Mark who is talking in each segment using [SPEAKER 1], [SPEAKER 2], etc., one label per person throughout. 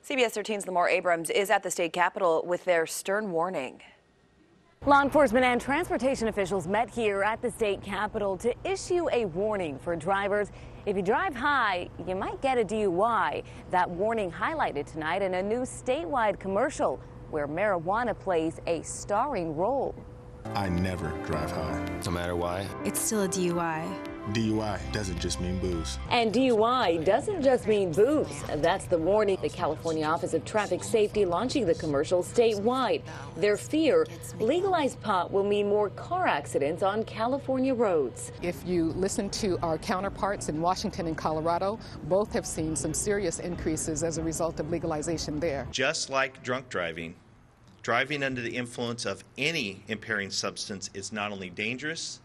[SPEAKER 1] CBS 13's Lamar Abrams is at the state capitol with their stern warning.
[SPEAKER 2] Law enforcement and transportation officials met here at the state capitol to issue a warning for drivers. If you drive high, you might get a DUI. That warning highlighted tonight in a new statewide commercial where marijuana plays a starring role.
[SPEAKER 3] I never drive high.
[SPEAKER 4] No matter why.
[SPEAKER 5] It's still a DUI.
[SPEAKER 3] DUI doesn't just mean booze.
[SPEAKER 2] And DUI doesn't just mean booze. That's the warning. The California Office of Traffic Safety launching the commercial statewide. Their fear, legalized pot will mean more car accidents on California roads.
[SPEAKER 6] If you listen to our counterparts in Washington and Colorado, both have seen some serious increases as a result of legalization there.
[SPEAKER 7] Just like drunk driving, driving under the influence of any impairing substance is not only dangerous,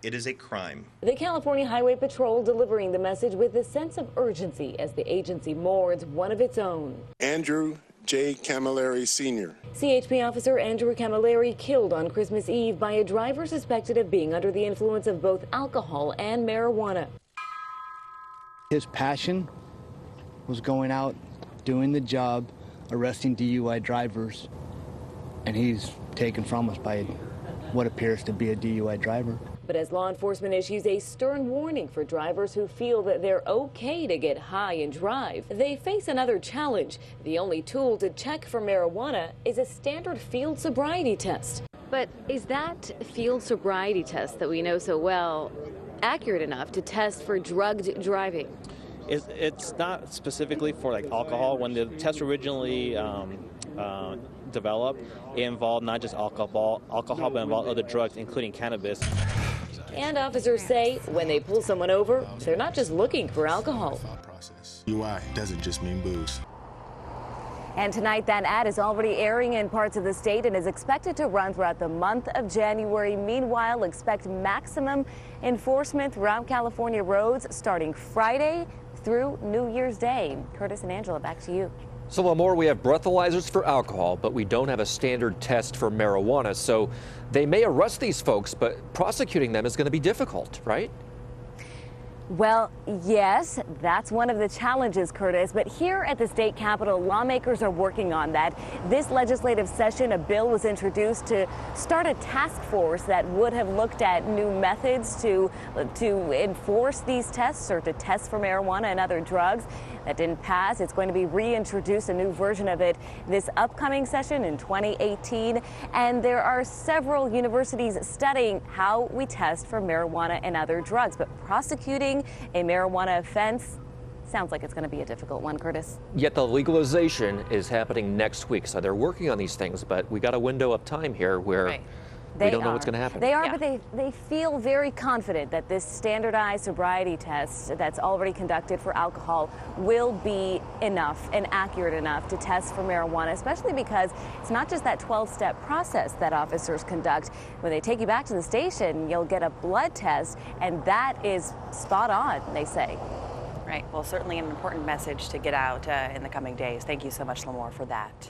[SPEAKER 7] it is a crime.
[SPEAKER 2] The California Highway Patrol delivering the message with a sense of urgency as the agency mourns one of its own.
[SPEAKER 3] Andrew J. Camilleri Sr.
[SPEAKER 2] CHP officer Andrew Camilleri killed on Christmas Eve by a driver suspected of being under the influence of both alcohol and marijuana.
[SPEAKER 8] His passion was going out, doing the job, arresting DUI drivers, and he's taken from us by what appears to be a DUI driver.
[SPEAKER 2] But as law enforcement issues a stern warning for drivers who feel that they're okay to get high and drive, they face another challenge. The only tool to check for marijuana is a standard field sobriety test. But is that field sobriety test that we know so well accurate enough to test for drugged driving?
[SPEAKER 9] It's not specifically for like alcohol. When the test originally developed, it involved not just alcohol, but involved other drugs, including cannabis.
[SPEAKER 2] And officers say when they pull someone over, they're not just looking for alcohol.
[SPEAKER 3] DUI doesn't just mean booze.
[SPEAKER 2] And tonight, that ad is already airing in parts of the state and is expected to run throughout the month of January. Meanwhile, expect maximum enforcement throughout California roads starting Friday through New Year's Day. Curtis and Angela, back to you.
[SPEAKER 10] So, Lamar, we have breathalyzers for alcohol, but we don't have a standard test for marijuana. So they may arrest these folks, but prosecuting them is going to be difficult, right?
[SPEAKER 2] Well, yes, that's one of the challenges, Curtis. But here at the state capitol, lawmakers are working on that. This legislative session, a bill was introduced to start a task force that would have looked at new methods to enforce these tests or to test for marijuana and other drugs. That didn't pass. It's going to be reintroduced, a new version of it, this upcoming session in 2018. And there are several universities studying how we test for marijuana and other drugs. But prosecuting a marijuana offense sounds like it's going to be a difficult one, Curtis.
[SPEAKER 10] Yet the legalization is happening next week. So they're working on these things, but we got a window of time here where we don't know what's going to happen.
[SPEAKER 2] They are, but they feel very confident that this standardized sobriety test that's already conducted for alcohol will be enough and accurate enough to test for marijuana, especially because it's not just that 12-step process that officers conduct. When they take you back to the station, you'll get a blood test, and that is spot on, they say.
[SPEAKER 1] Right. Well, certainly an important message to get out in the coming days. Thank you so much, Lamar, for that.